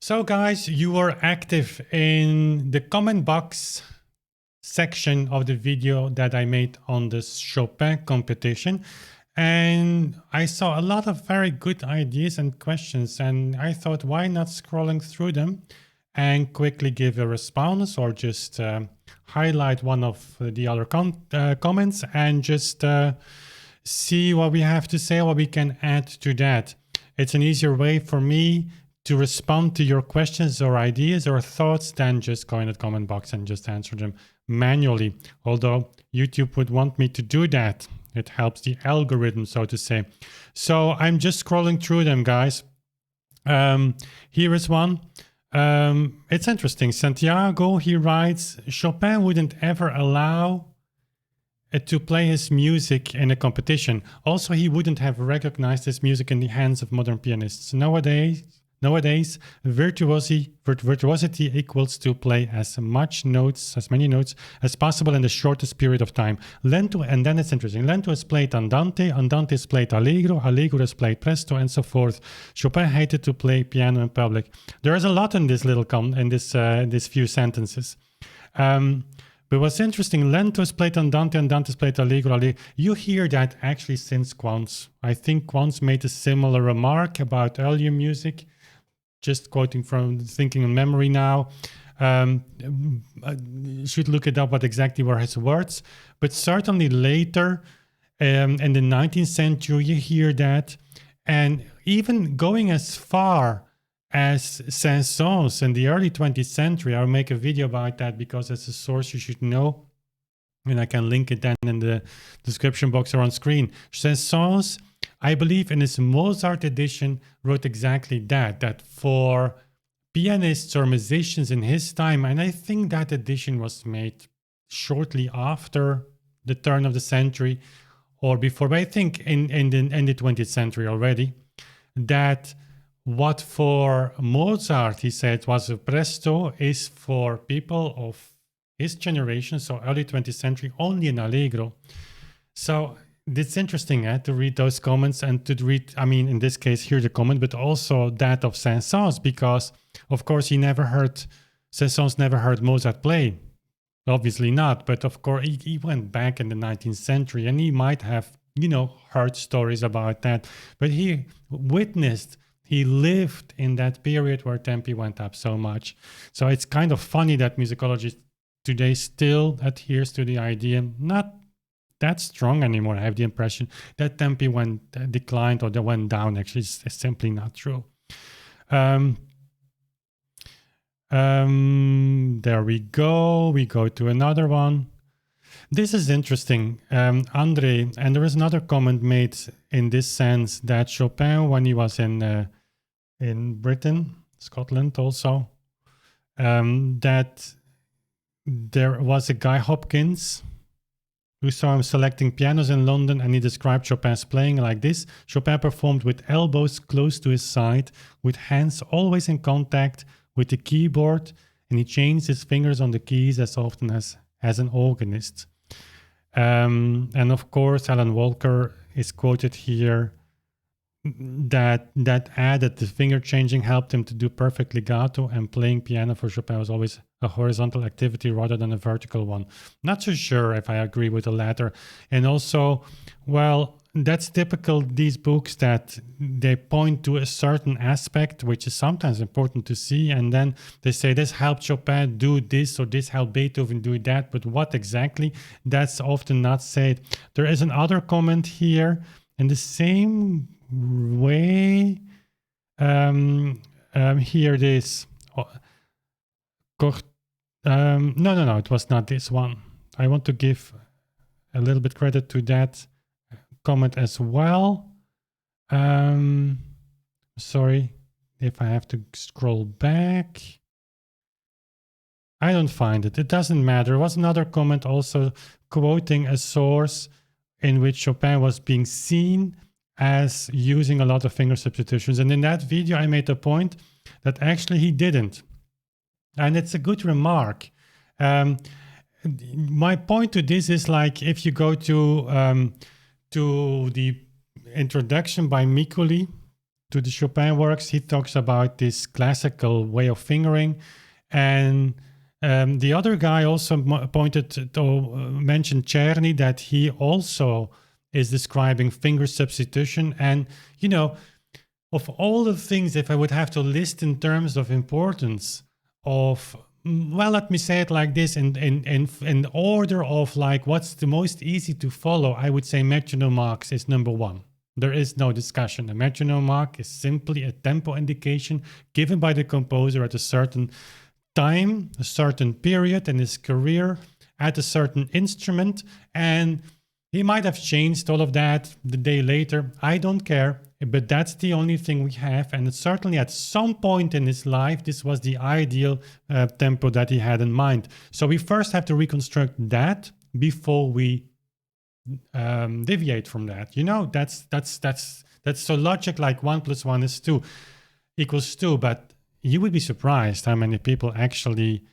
So guys, you were active in the comment box section of the video that I made on this Chopin competition. And I saw a lot of very good ideas and questions, and I thought, why not scrolling through them and quickly give a response, or just highlight one of the other comments and just see what we have to say, what we can add to that. It's an easier way for me to respond to your questions or ideas or thoughts than just go in the comment box and just answer them manually. Although YouTube would want me to do that. It helps the algorithm, so to say. So I'm just scrolling through them, guys. Here is one. It's interesting. Santiago, he writes, Chopin wouldn't ever allow to play his music in a competition. Also, he wouldn't have recognized his music in the hands of modern pianists. Nowadays, virtuosity equals to play as many notes as possible in the shortest period of time. Lento, and then it's interesting. Lento is played andante, andante is played allegro, allegro is played presto, and so forth. Chopin hated to play piano in public. There is a lot in this little these few sentences. But what's interesting, lento is played andante, andante is played allegro, allegro. You hear that actually since Quantz. I think Quantz made a similar remark about earlier music. Just quoting from thinking in memory now. Should look it up what exactly were his words. But certainly later in the 19th century, you hear that. And even going as far as Saint-Saëns in the early 20th century, I'll make a video about that because it's a source you should know. And I can link it then in the description box or on screen. Saint-Saëns, I believe in his Mozart edition, wrote exactly that for pianists or musicians in his time, and I think that edition was made shortly after the turn of the century or before, but I think in the 20th century already, that what for Mozart, he said, was a presto is for people of his generation, so early 20th century, only an allegro. So it's interesting to read those comments and to read, I mean, in this case, here the comment, but also that of Saint-Saëns, because of course Saint-Saëns never heard Mozart play. Obviously not, but of course he went back in the 19th century and he might have, heard stories about that. But he lived in that period where tempi went up so much. So it's kind of funny that musicology today still adheres to the idea, not that strong anymore. I have the impression that tempi declined or they went down. Actually, it's simply not true. There we go. We go to another one. This is interesting, Andre. And there is another comment made in this sense that Chopin, when he was in Britain, Scotland also, that there was a guy, Hopkins, who saw him selecting pianos in London, and he described Chopin's playing like this. Chopin performed with elbows close to his side, with hands always in contact with the keyboard, and he changed his fingers on the keys as often as an organist. And of course, Alan Walker is quoted here that added the finger changing helped him to do perfect legato, and playing piano for Chopin was always a horizontal activity rather than a vertical one. Not so sure if I agree with the latter. And also, well, that's typical these books, that they point to a certain aspect which is sometimes important to see, and then they say this helped Chopin do this or this helped Beethoven do that, but what exactly? That's often not said. There is another comment here in the same way. Here it is. No, it was not this one. I want to give a little bit credit to that comment as well. Sorry if I have to scroll back. I don't find it. It doesn't matter. There was another comment also quoting a source in which Chopin was being seen as using a lot of finger substitutions. And in that video, I made the point that actually he didn't. And it's a good remark. My point to this is, like, if you go to the introduction by Mikuli to the Chopin works, he talks about this classical way of fingering. And the other guy also mentioned Czerny, that he also is describing finger substitution. And, you know, of all the things, if I would have to list in terms of importance of, well, let me say it like this, in order of like what's the most easy to follow, I would say Metronome Marks is number one. There is no discussion. A metronome mark is simply a tempo indication given by the composer at a certain time, a certain period in his career, at a certain instrument, and he might have changed all of that the day later. I don't care, but that's the only thing we have. And certainly at some point in his life, this was the ideal tempo that he had in mind. So we first have to reconstruct that before we deviate from that. You know, that's so logic, like 1 + 1 = 2 equals 2. But you would be surprised how many people actually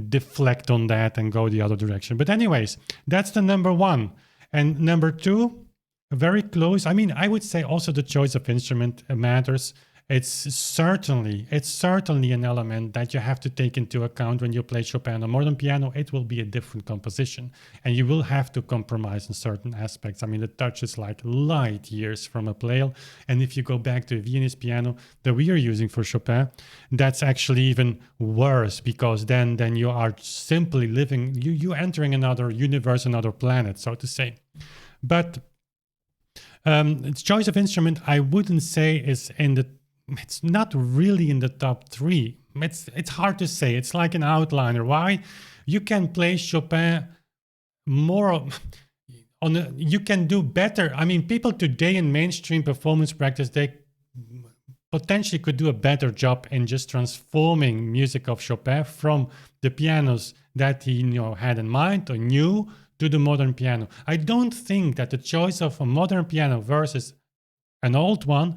deflect on that and go the other direction. But anyways, that's the number one. And number two, very close. I mean, I would say also the choice of instrument matters. It's certainly an element that you have to take into account when you play Chopin on modern piano. It will be a different composition, and you will have to compromise in certain aspects. I mean, the touch is like light years from a Pleyel. And if you go back to a Viennese piano that we are using for Chopin, that's actually even worse, because then you are simply living, you entering another universe, another planet, so to say. But its choice of instrument, I wouldn't say it's not really in the top three. It's hard to say. It's like an outliner. Why? You can play Chopin more you can do better. I mean, people today in mainstream performance practice, they potentially could do a better job in just transforming music of Chopin from the pianos that he had in mind or knew to the modern piano. I don't think that the choice of a modern piano versus an old one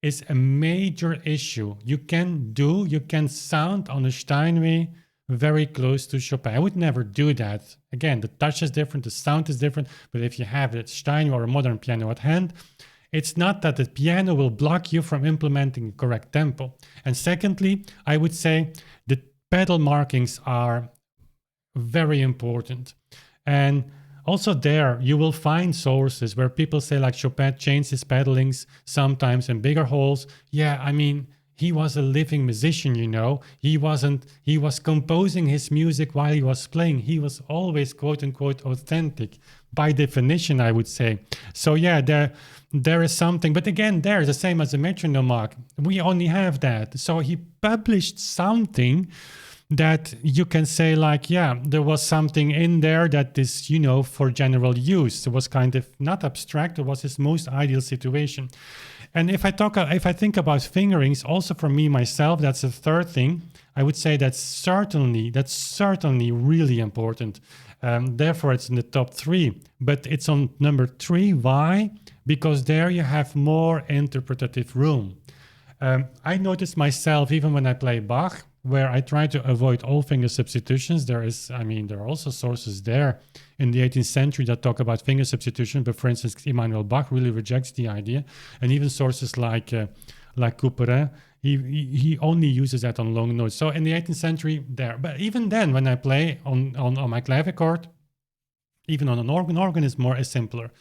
is a major issue. You can sound on a Steinway very close to Chopin. I would never do that. Again, the touch is different, the sound is different, but if you have a Steinway or a modern piano at hand, it's not that the piano will block you from implementing correct tempo. And secondly, I would say the pedal markings are very important. And also there, you will find sources where people say like Chopin changed his pedalings sometimes in bigger holes. Yeah, I mean, he was a living musician, He was composing his music while he was playing. He was always quote unquote authentic by definition, I would say. So yeah, there is something, but again, there, the same as a metronome mark. We only have that. So he published something that you can say like, yeah, there was something in there that is, for general use. It was kind of not abstract. It was his most ideal situation. And if I think about fingerings, also for me, myself, that's the third thing. I would say that's certainly really important. Therefore, it's in the top three, but it's on number 3. Why? Because there you have more interpretative room. I noticed myself, even when I play Bach, where I try to avoid all finger substitutions. There are also sources there in the 18th century that talk about finger substitution, but for instance, Immanuel Bach really rejects the idea. And even sources like Couperin, he only uses that on long notes. So in the 18th century there, but even then, when I play on my clavichord, even on an organ is simpler.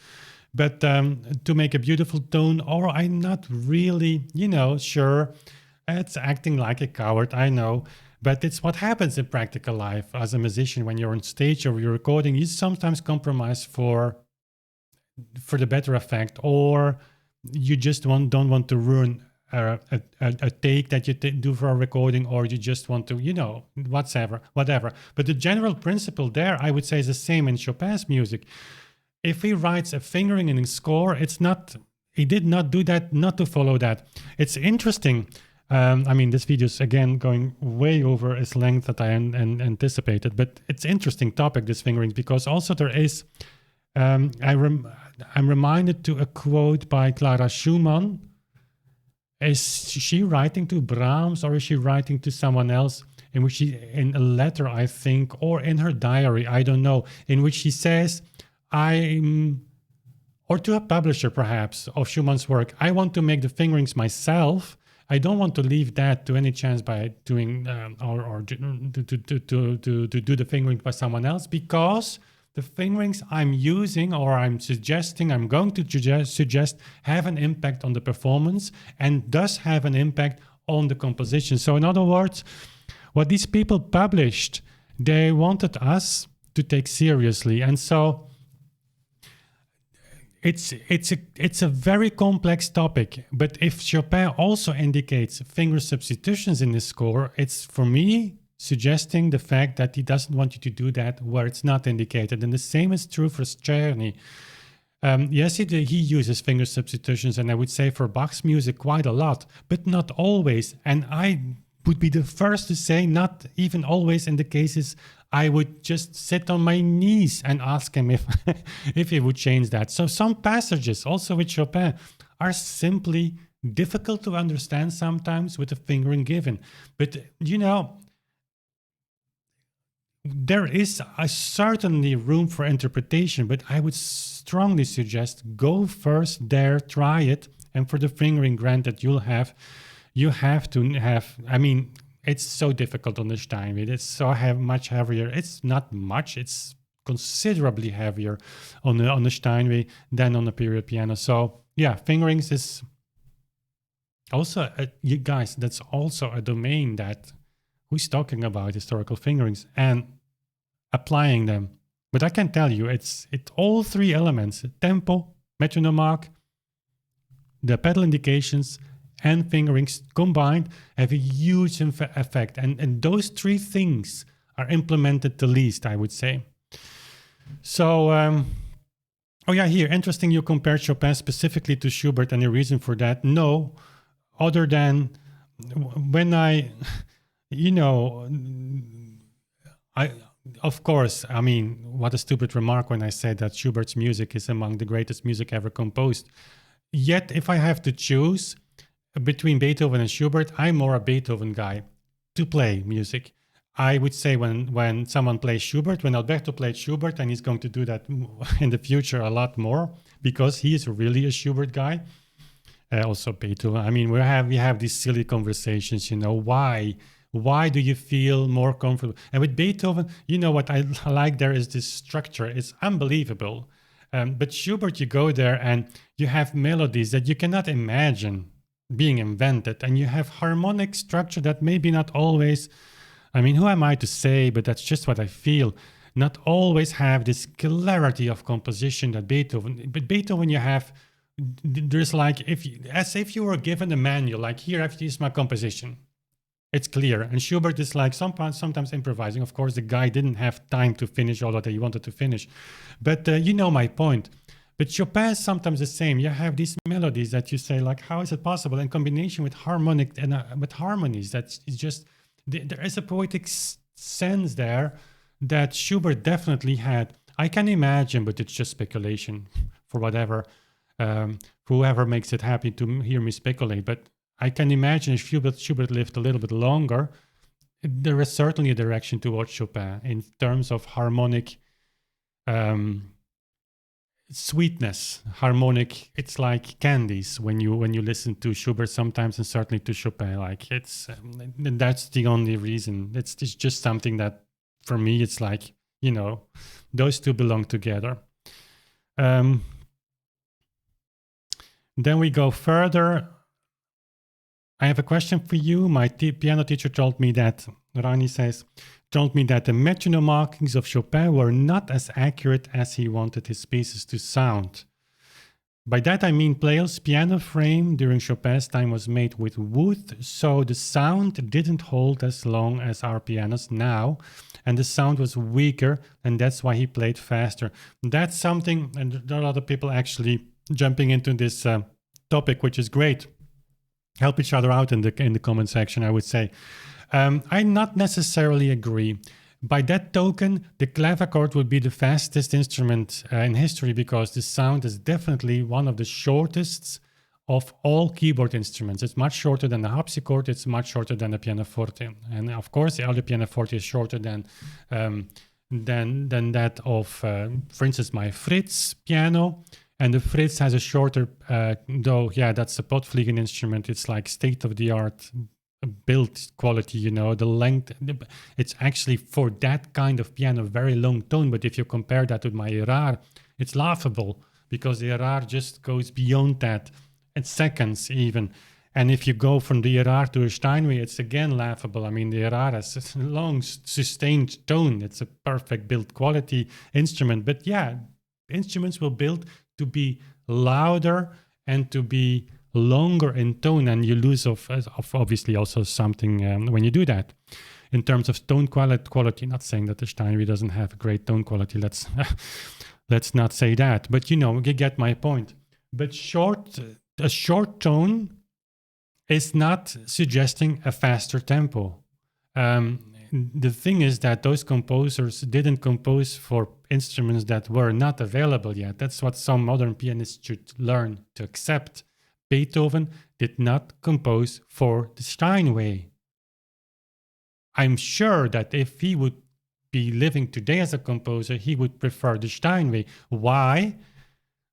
But to make a beautiful tone, or I'm not really, sure. It's acting like a coward, I know, but it's what happens in practical life as a musician. When you're on stage or you're recording, you sometimes compromise for the better effect, or you just don't want to ruin a take that you do for a recording, or you just want to, whatever. But the general principle there, I would say, is the same in Chopin's music. If he writes a fingering in a score, he did not do that, not to follow that. It's interesting. This video is again going way over its length that I anticipated, but it's interesting topic, this fingerings, because also there is, I'm reminded to a quote by Clara Schumann. Is she writing to Brahms, or is she writing to someone else, in which in a letter, I think, or in her diary, I don't know, in which she says, I'm or to a publisher perhaps of Schumann's work, I want to make the fingerings myself. I don't want to leave that to any chance by doing or to do the fingerings by someone else, because the fingerings I'm using or I'm going to suggest have an impact on the performance and thus have an impact on the composition. So in other words, what these people published, they wanted us to take seriously. And so it's a very complex topic, but if Chopin also indicates finger substitutions in his score, it's for me suggesting the fact that he doesn't want you to do that where it's not indicated. And the same is true for Czerny. Yes, he uses finger substitutions, and I would say for Bach's music quite a lot, but not always. And I would be the first to say not even always in the cases I would just sit on my knees and ask him if, if he would change that. So some passages, also with Chopin, are simply difficult to understand sometimes with the fingering given. But, you know, there is certainly room for interpretation, but I would strongly suggest go first there, try it, and for the fingering granted you have to have, I mean, it's so difficult on the Steinway. It's so much heavier. It's not much. It's considerably heavier on the Steinway than on the period piano. So yeah, fingerings is also, you guys, that's also a domain that who's talking about historical fingerings and applying them. But I can tell you, it's all three elements: tempo, metronome mark, the pedal indications, and fingerings combined have a huge effect. And those three things are implemented the least, I would say. So, oh yeah, here, interesting you compared Chopin specifically to Schubert. Any reason for that? No, other than when of course, I mean, what a stupid remark when I said that Schubert's music is among the greatest music ever composed. Yet, if I have to choose between Beethoven and Schubert, I'm more a Beethoven guy to play music. I would say when someone plays Schubert, when Alberto played Schubert, and he's going to do that in the future a lot more because he is really a Schubert guy. Also Beethoven. I mean, we have these silly conversations, you know, why do you feel more comfortable? And with Beethoven, you know what I like there is this structure. It's unbelievable. But Schubert, you go there and you have melodies that you cannot imagine being invented, and you have harmonic structure that maybe not always, I mean, who am I to say, but that's just what I feel, not always have this clarity of composition that Beethoven, but Beethoven you have, there's like, as if you were given a manual, like here, here's my composition. It's clear. And Schubert is like sometimes improvising. Of course, the guy didn't have time to finish all that he wanted to finish. But you know my point. But Chopin is sometimes the same. You have these melodies that you say, like, how is it possible? In combination with harmonic and with harmonies, that's just, there is a poetic sense there that Schubert definitely had. I can imagine, but it's just speculation for whatever, whoever makes it happy to hear me speculate. But I can imagine if Schubert lived a little bit longer, there is certainly a direction towards Chopin in terms of harmonic sweetness, harmonic. It's like candies when you listen to Schubert sometimes, and certainly to Chopin. Like it's that's the only reason. It's just something that for me it's like, you know, those two belong together. Then we go further. I have a question for you. My piano teacher told me that, Rani says, told me that the metronome markings of Chopin were not as accurate as he wanted his pieces to sound. By that I mean Pleyel's piano frame during Chopin's time was made with wood, so the sound didn't hold as long as our pianos now, and the sound was weaker, and that's why he played faster. That's something, and there are a lot of people actually jumping into this topic, which is great. Help each other out in the comment section, I would say. I not necessarily agree. By that token, the clavichord would be the fastest instrument in history because the sound is definitely one of the shortest of all keyboard instruments. It's much shorter than the harpsichord. It's much shorter than the pianoforte. And of course, the other pianoforte is shorter than that of, for instance, my Fritz piano. And the Fritz has a shorter, though, yeah, that's a Pottfliegen instrument. It's like state-of-the-art build quality, you know, the length. It's actually, for that kind of piano, very long tone. But if you compare that with my Erard, it's laughable, because the Erard just goes beyond that, in seconds even. And if you go from the Erard to a Steinway, it's again laughable. I mean, the Erard has a long, sustained tone. It's a perfect build quality instrument. But yeah, instruments will build to be louder and to be longer in tone, and you lose of obviously also something when you do that. In terms of tone quality, not saying that the Steinway doesn't have a great tone quality. Let's let's not say that. But you know, you get my point. But a short tone is not suggesting a faster tempo. The thing is that those composers didn't compose for instruments that were not available yet. That's what some modern pianists should learn to accept. Beethoven did not compose for the Steinway. I'm sure that if he would be living today as a composer, he would prefer the Steinway. Why?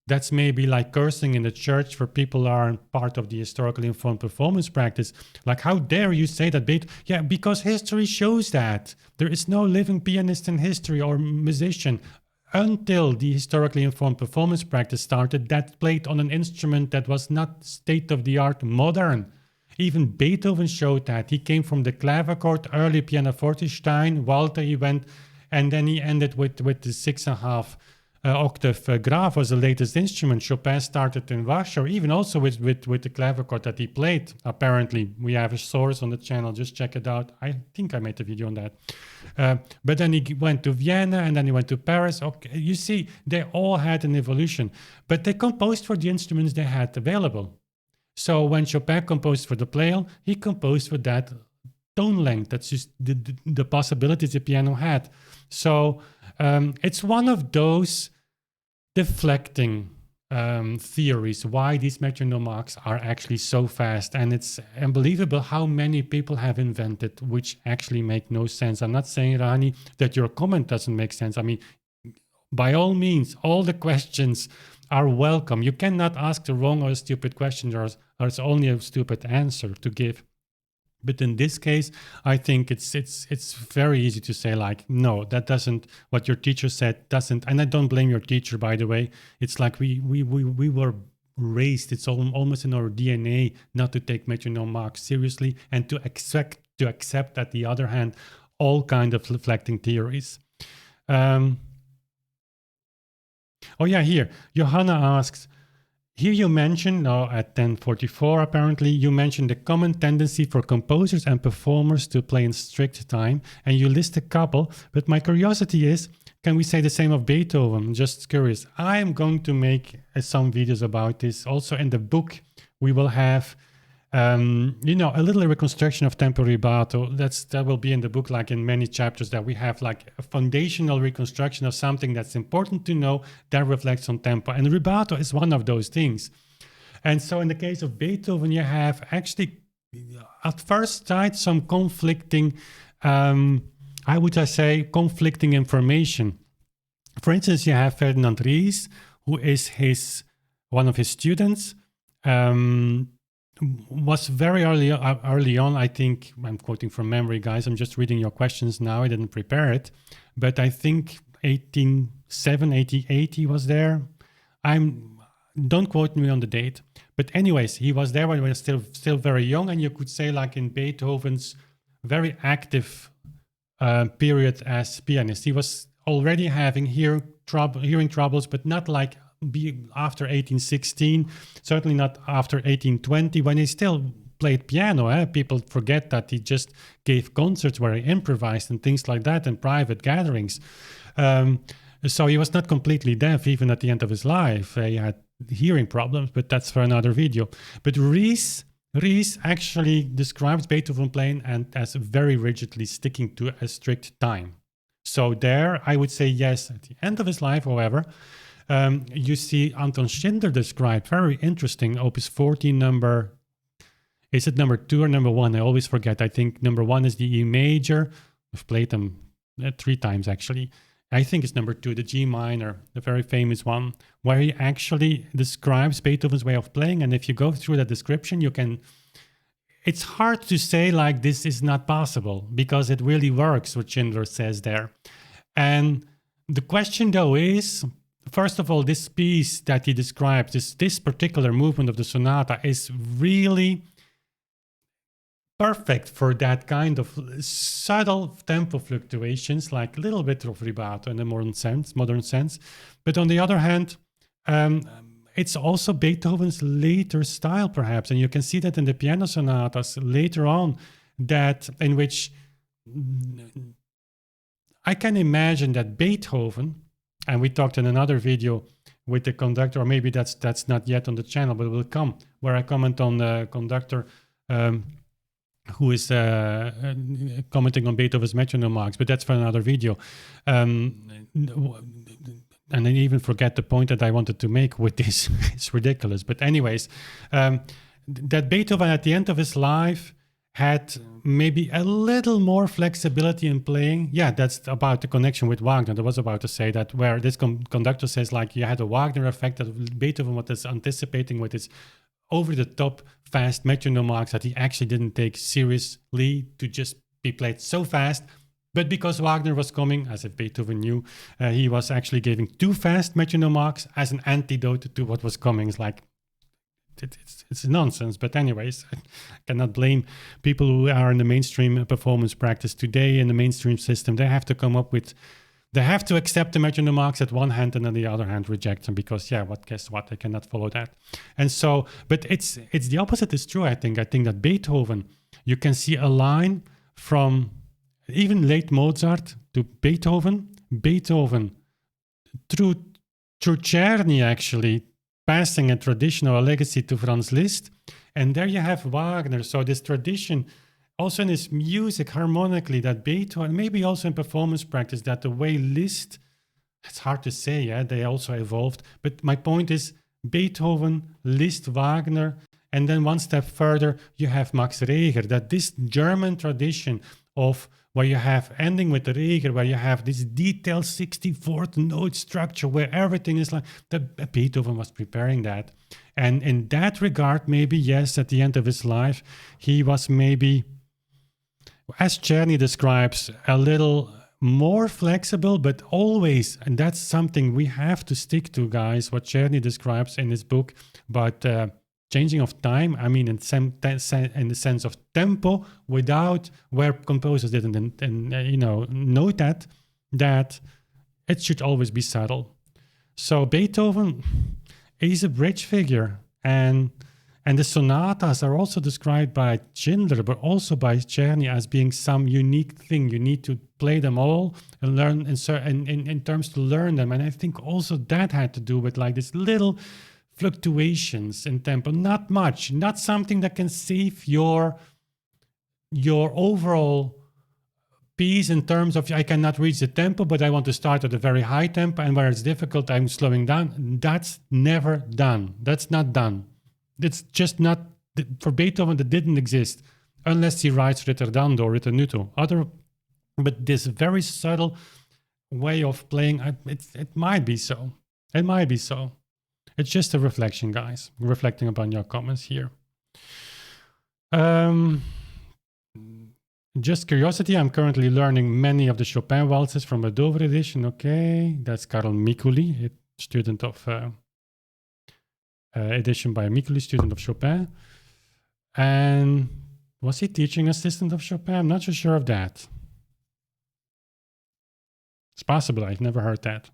That's maybe like cursing in the church for people who aren't part of the historically informed performance practice. Like, how dare you say that Beethoven? Yeah, because history shows that. There is no living pianist in history or musician until the historically informed performance practice started that played on an instrument that was not state-of-the-art modern. Even Beethoven showed that. He came from the clavichord, early pianoforte Stein, Walter he went, and then he ended with the 6.5 octave Graf was the latest instrument. Chopin started in Warsaw, even also with the clavichord that he played. Apparently, we have a source on the channel. Just check it out. I think I made a video on that. But then he went to Vienna, and then he went to Paris. Okay, you see, they all had an evolution, but they composed for the instruments they had available. So when Chopin composed for the Pleyel, he composed with that tone length. That's just the possibilities the piano had. So it's one of those deflecting theories why these metronome marks are actually so fast. And it's unbelievable how many people have invented which actually make no sense. I'm not saying, Rani, that your comment doesn't make sense. I mean, by all means, all the questions are welcome. You cannot ask the wrong or a stupid question. There's only a stupid answer to give. But in this case, I think it's very easy to say, like, no, that doesn't, what your teacher said doesn't, and I don't blame your teacher, by the way. It's like we were raised, it's almost in our DNA not to take metronome marks seriously and to accept, at the other hand, all kind of reflecting theories. Oh yeah, here, Johanna asks, here you mentioned, now at 10:44 apparently, you mentioned the common tendency for composers and performers to play in strict time, and you list a couple, but my curiosity is, can we say the same of Beethoven? I'm just curious. I am going to make some videos about this. Also in the book, we will have a little reconstruction of tempo rubato. That will be in the book, like in many chapters, that we have like a foundational reconstruction of something that's important to know that reflects on tempo. And rubato is one of those things. And so in the case of Beethoven, you have actually at first sight some conflicting, conflicting information. For instance, you have Ferdinand Ries, who is one of his students, was very early on, I think, I'm quoting from memory, guys, I'm just reading your questions now, I didn't prepare it, but I think 1888 he was there. Don't quote me on the date, but anyways, he was there when he was still very young, and you could say, like, in Beethoven's very active period as pianist, he was already having hearing troubles, but not like after 1816, certainly not after 1820, when he still played piano. People forget that he just gave concerts where he improvised and things like that in private gatherings. So he was not completely deaf even at the end of his life. He had hearing problems, but that's for another video. But Ries actually describes Beethoven playing and as very rigidly sticking to a strict time. So there, I would say yes. At the end of his life, however, you see Anton Schindler described, very interesting, Opus 14 number, is it number 2 or number 1? I always forget. I think number 1 is the E major. We've played them 3 times actually. I think it's number 2, the G minor, the very famous one, where he actually describes Beethoven's way of playing. And if you go through that description, it's hard to say like this is not possible, because it really works, what Schindler says there. And the question though is, first of all, this piece that he describes, this particular movement of the sonata is really perfect for that kind of subtle tempo fluctuations, like a little bit of rubato in a modern sense. But on the other hand, it's also Beethoven's later style, perhaps. And you can see that in the piano sonatas later on, that in which I can imagine that Beethoven, and we talked in another video with the conductor, or maybe that's not yet on the channel, but it will come, where I comment on the conductor who is commenting on Beethoven's Metronome Marks, but that's for another video. And I even forget the point that I wanted to make with this. It's ridiculous. But anyways, that Beethoven at the end of his life had maybe a little more flexibility in playing. Yeah, that's about the connection with Wagner. I was about to say that, where this conductor says like you had a Wagner effect that Beethoven was anticipating with his over-the-top fast metronome marks that he actually didn't take seriously to just be played so fast. But because Wagner was coming, as if Beethoven knew, he was actually giving too fast metronome marks as an antidote to what was coming. It's like, it's nonsense. But anyways, I cannot blame people who are in the mainstream performance practice today in the mainstream system. They have to come up with, they have to accept the metronome marks at one hand and on the other hand reject them, because guess what? They cannot follow that. And so, but it's the opposite is true, I think. I think that Beethoven, you can see a line from even late Mozart to Beethoven through Czerny actually, passing a tradition or a legacy to Franz Liszt. And there you have Wagner. So this tradition, also in his music harmonically, that Beethoven, maybe also in performance practice, that the way Liszt, it's hard to say, they also evolved. But my point is Beethoven, Liszt, Wagner, and then one step further, you have Max Reger, that this German tradition of where you have ending with the Reger, where you have this detailed 64th note structure, where everything is like, Beethoven was preparing that. And in that regard, maybe, yes, at the end of his life, he was maybe, as Czerny describes, a little more flexible, but always, and that's something we have to stick to, guys, what Czerny describes in his book about changing of time, I mean, in the sense of tempo, without where composers didn't, note that it should always be subtle. So Beethoven is a bridge figure, and the sonatas are also described by Schindler, but also by Czerny as being some unique thing. You need to play them all and learn in terms to learn them. And I think also that had to do with like this little fluctuations in tempo, not much, not something that can save your overall piece in terms of I cannot reach the tempo, but I want to start at a very high tempo, and where it's difficult, I'm slowing down. That's never done. That's not done. It's just not, for Beethoven, that didn't exist unless he writes ritardando or ritenuto. But this very subtle way of playing, it might be so. It might be so. It's just a reflection, guys. Reflecting upon your comments here. Just curiosity, I'm currently learning many of the Chopin waltzes from a Dover edition. Okay, that's Karl Mikuli, a student of edition by a Mikuli, student of Chopin. And was he teaching assistant of Chopin? I'm not so sure of that. It's possible, I've never heard that.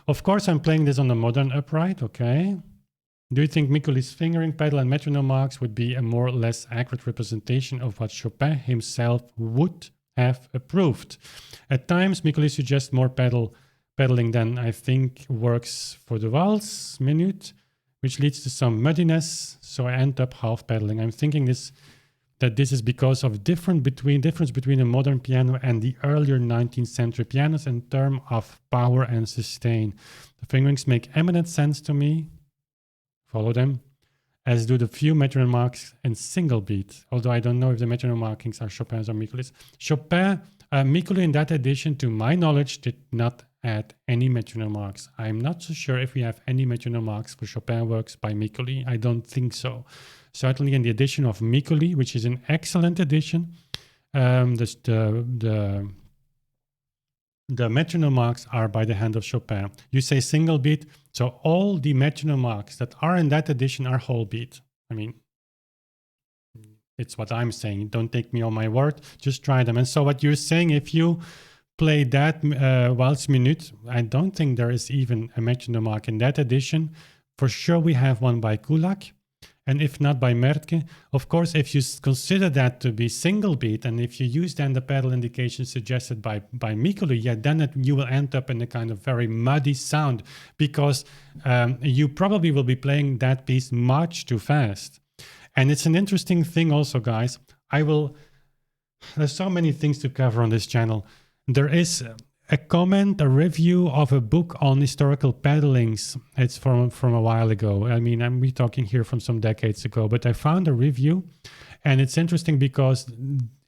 Of course, I'm playing this on the modern upright, okay. Do you think Mikuli's fingering pedal and metronome marks would be a more or less accurate representation of what Chopin himself would have approved? At times, Mikuli suggests more pedaling than I think works for the waltz minute, which leads to some muddiness, so I end up half pedaling. I'm thinking that this is because of difference between a modern piano and the earlier 19th century pianos in terms of power and sustain. The fingerings make eminent sense to me. Follow them, as do the few metronome marks in single beat, although I don't know if the metronome markings are Chopin's or Mikuli's. Mikuli in that edition, to my knowledge, did not add any metronome marks. I'm not so sure if we have any metronome marks for Chopin works by Mikuli. I don't think so. Certainly in the edition of Mikuli, which is an excellent edition, the metronome marks are by the hand of Chopin. You say single beat, so all the metronome marks that are in that edition are whole beat. I mean, it's what I'm saying. Don't take me on my word, just try them. And so what you're saying, if you play that Waltz Minute, I don't think there is even a metronome mark in that edition. For sure we have one by Kulak. And if not by Mertke, of course, if you consider that to be single beat, and if you use then the pedal indication suggested by Mikuli, yeah, then you will end up in a kind of very muddy sound, because you probably will be playing that piece much too fast. And it's an interesting thing also, guys. There's so many things to cover on this channel. There is a comment, a review of a book on historical pedalings. It's from a while ago. I mean, we're talking here from some decades ago, but I found a review, and it's interesting because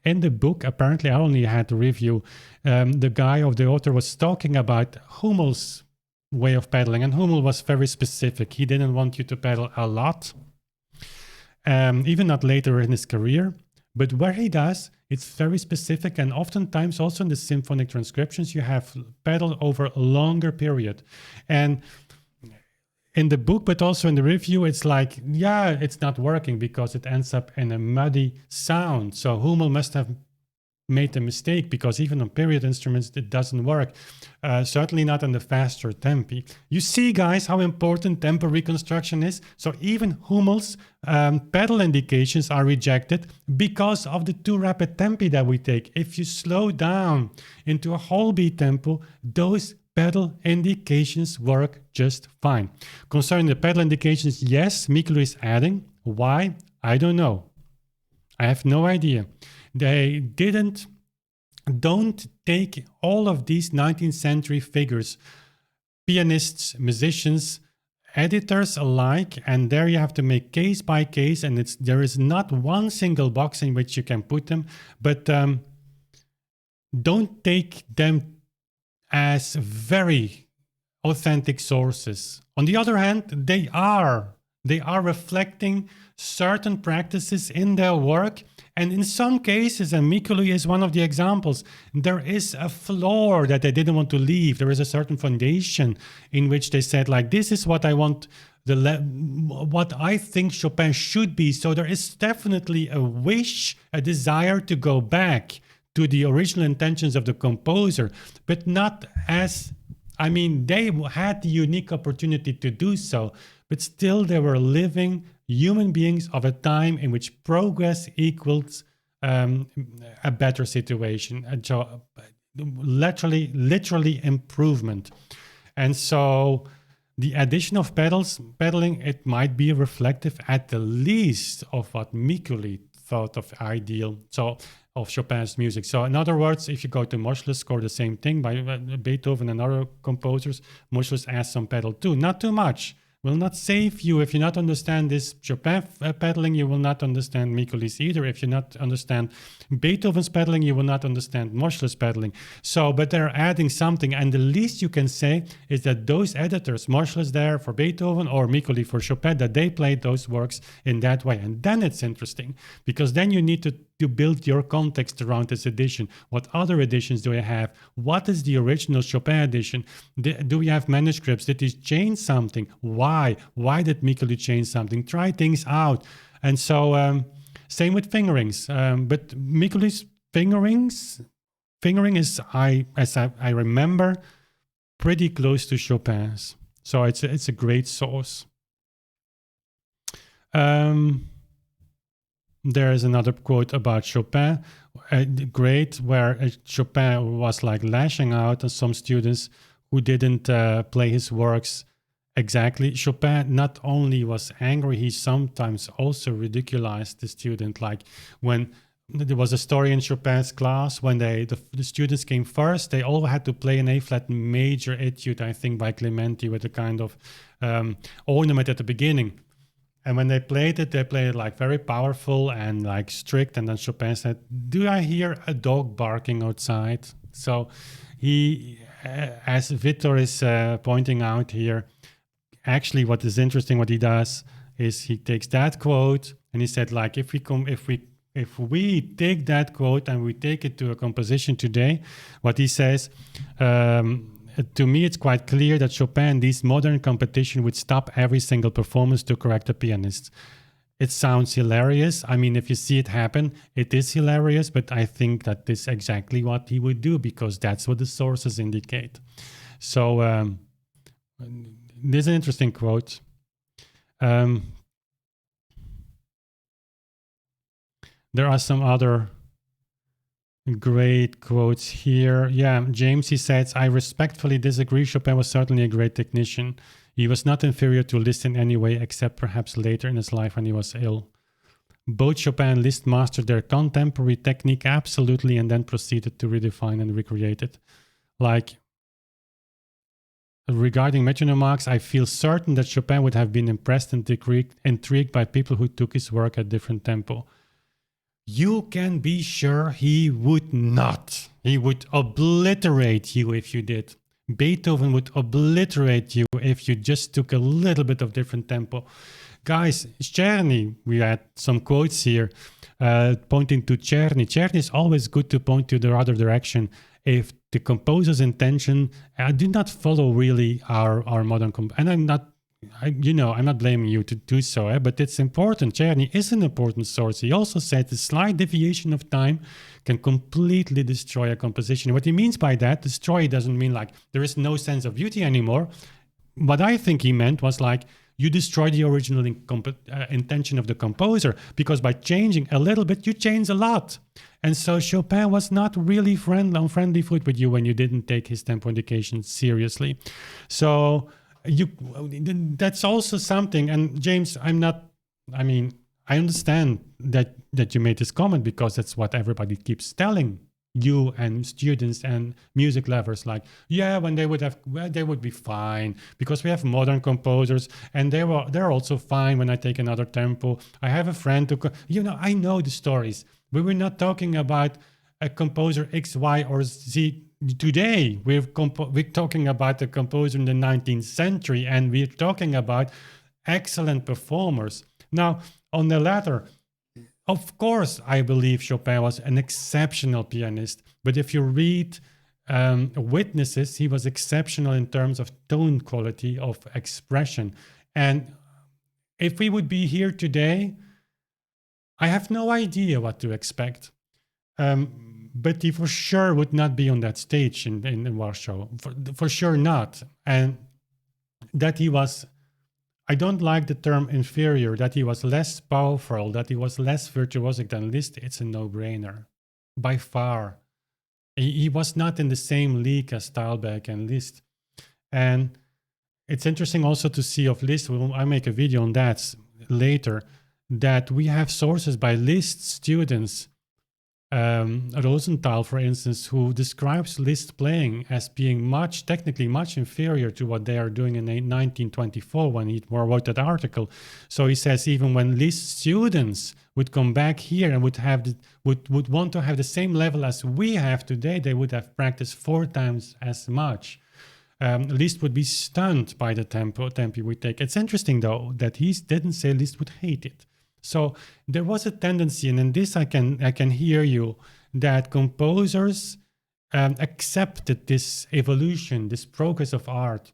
in the book, apparently I only had the review, the author was talking about Hummel's way of pedaling, and Hummel was very specific. He didn't want you to pedal a lot, even not later in his career. But where he does, it's very specific, and oftentimes also in the symphonic transcriptions, you have pedal over a longer period. And in the book, but also in the review, it's like, yeah, it's not working because it ends up in a muddy sound. So Hummel must have made a mistake, because even on period instruments, it doesn't work. Certainly not on the faster tempi. You see, guys, how important tempo reconstruction is. So even Hummel's pedal indications are rejected because of the too rapid tempi that we take. If you slow down into a whole beat tempo, those pedal indications work just fine. Concerning the pedal indications, yes, Mikuli is adding. Why? I don't know. I have no idea. They don't take all of these 19th century figures, pianists, musicians, editors alike, and there you have to make case by case, and there is not one single box in which you can put them, but don't take them as very authentic sources. On the other hand, they are reflecting certain practices in their work. And in some cases, and Mikuli is one of the examples, there is a floor that they didn't want to leave. There is a certain foundation in which they said, like, this is what I want, what I think Chopin should be. So there is definitely a wish, a desire to go back to the original intentions of the composer, but not as, I mean, they had the unique opportunity to do so, but still they were living human beings of a time in which progress equals a better situation, and so literally improvement. And so the addition of pedaling, it might be reflective at the least of what Mikuli thought of ideal, so of Chopin's music. So in other words, if you go to Moschles, score the same thing by Beethoven and other composers, Moschles adds some pedal too, not too much. Will not save you. If you not understand this Chopin pedaling, you will not understand Mikuli's either. If you not understand Beethoven's pedaling, you will not understand Moschles pedaling. So, but they're adding something, and the least you can say is that those editors, Moschles there for Beethoven or Mikuli for Chopin, that they played those works in that way. And then it's interesting, because then you need to build your context around this edition. What other editions do I have? What is the original Chopin edition? Do we have manuscripts? Did he change something? Why? Why did Mikuli change something? Try things out. And so same with fingerings. But Mikuli's fingering is, as I remember, pretty close to Chopin's. So it's a great source. There is another quote about Chopin, great, where Chopin was like lashing out at some students who didn't play his works exactly. Chopin not only was angry, he sometimes also ridiculized the student. Like when there was a story in Chopin's class, when the students came first, they all had to play an A-flat major etude, I think by Clementi, with a kind of ornament at the beginning. And when they played it like very powerful and like strict. And then Chopin said, "Do I hear a dog barking outside?" So he as Victor is pointing out here, actually what is interesting, what he does is he takes that quote and he said, like, if we take that quote and we take it to a composition today, what he says, to me it's quite clear that Chopin, this modern competition, would stop every single performance to correct a pianist. It sounds hilarious. I mean, if you see it happen, it is hilarious, but I think that this is exactly what he would do because that's what the sources indicate. So this is an interesting quote. There are some other great quotes here. Yeah, James, he says, I respectfully disagree. Chopin was certainly a great technician. He was not inferior to Liszt in any way, except perhaps later in his life when he was ill. Both Chopin and Liszt mastered their contemporary technique absolutely and then proceeded to redefine and recreate it. Like, regarding Metronome Marks, I feel certain that Chopin would have been impressed and intrigued by people who took his work at different tempo. You can be sure he would not. He would obliterate you if you did. Beethoven would obliterate you if you just took a little bit of different tempo. Guys, Czerny, we had some quotes here pointing to Czerny. Czerny is always good to point to the other direction. If the composer's intention do not follow really our modern and I'm not blaming you to do so, but it's important. Czerny is an important source. He also said the slight deviation of time can completely destroy a composition. What he means by that, destroy, doesn't mean like there is no sense of beauty anymore. What I think he meant was like you destroy the original intention of the composer, because by changing a little bit, you change a lot. And so Chopin was not really on friendly foot with you when you didn't take his tempo indications seriously. So that's also something. And James, I understand that you made this comment because that's what everybody keeps telling you and students and music lovers, like, yeah, when they would be fine because we have modern composers and they're also fine when I take another tempo. I have a friend who, I know the stories. We were not talking about a composer X, Y, or Z. Today, we're talking about a composer in the 19th century, and we're talking about excellent performers. Now, on the latter, of course, I believe Chopin was an exceptional pianist, but if you read Witnesses, he was exceptional in terms of tone quality, of expression. And if we would be here today, I have no idea what to expect. But he for sure would not be on that stage in Warsaw. For sure not. And that he was, I don't like the term inferior, that he was less powerful, that he was less virtuosic than Liszt, it's a no-brainer. By far. He was not in the same league as Thalberg and Liszt. And it's interesting also to see of Liszt, I make a video on that later, that we have sources by Liszt students, Rosenthal, for instance, who describes Liszt playing as being technically much inferior to what they are doing in 1924 when he wrote that article. So he says even when Liszt students would come back here and would want to have the same level as we have today, they would have practiced 4 times as much. Liszt would be stunned by the tempi we take. It's interesting though that he didn't say Liszt would hate it. So there was a tendency, and in this I can hear you, that composers accepted this evolution, this progress of art.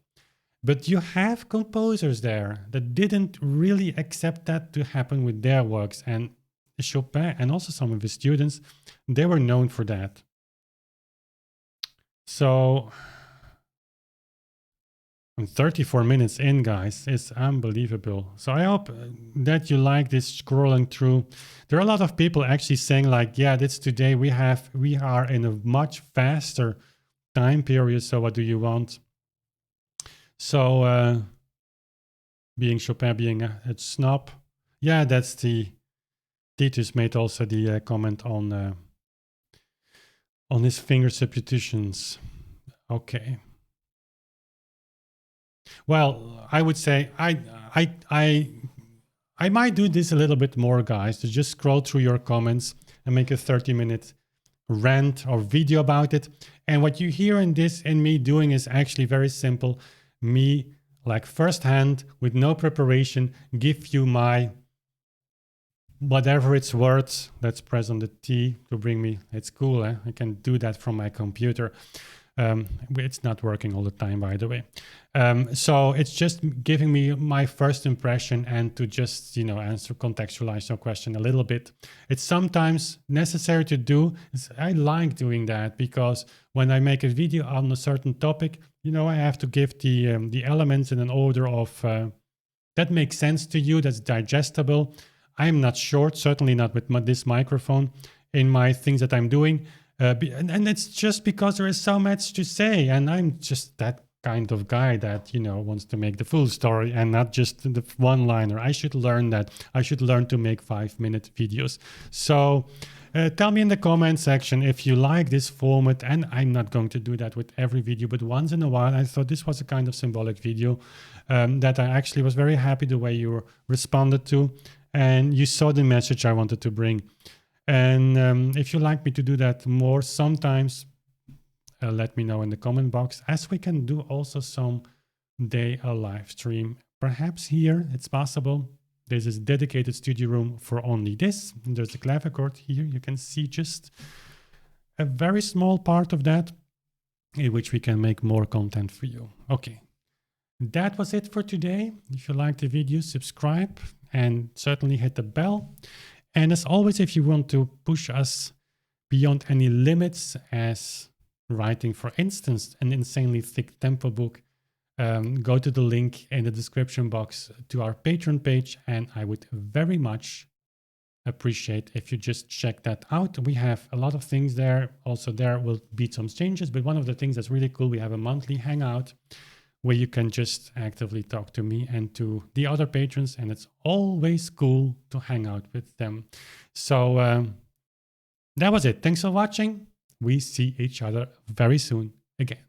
But you have composers there that didn't really accept that to happen with their works. And Chopin and also some of his students, they were known for that. So 34 minutes in, guys, it's unbelievable. So I hope that you like this scrolling through. There are a lot of people actually saying like, yeah, that's today. We are in a much faster time period. So what do you want? So being Chopin, being a snob. Yeah, that's Titus made also the comment on his finger substitutions. Okay. Well, I would say I might do this a little bit more, guys, to just scroll through your comments and make a 30-minute rant or video about it. And what you hear in this and me doing is actually very simple. Me, like firsthand, with no preparation, give you my whatever it's worth. Let's press on the T to bring me. It's cool. I can do that from my computer. It's not working all the time, by the way. So it's just giving me my first impression and to just, contextualize your question a little bit. It's sometimes necessary to do. I like doing that because when I make a video on a certain topic, I have to give the elements in an order of that makes sense to you, that's digestible. I'm not short, certainly not with this microphone in my things that I'm doing. And it's just because there is so much to say, and I'm just that kind of guy that wants to make the full story and not just the one-liner. I should learn that. I should learn to make 5-minute videos. So tell me in the comment section if you like this format, and I'm not going to do that with every video, but once in a while I thought this was a kind of symbolic video that I actually was very happy the way you responded to, and you saw the message I wanted to bring. And if you like me to do that more sometimes, let me know in the comment box, as we can do also some day a live stream. Perhaps here it's possible. There's a dedicated studio room for only this. And there's a clavichord here. You can see just a very small part of that, in which we can make more content for you. Okay, that was it for today. If you liked the video, subscribe and certainly hit the bell. And as always, if you want to push us beyond any limits as writing, for instance, an insanely thick tempo book, go to the link in the description box to our Patreon page. And I would very much appreciate if you just check that out. We have a lot of things there. Also, there will be some changes. But one of the things that's really cool, we have a monthly hangout where you can just actively talk to me and to the other patrons, and it's always cool to hang out with them. So that was it. Thanks for watching. We see each other very soon again.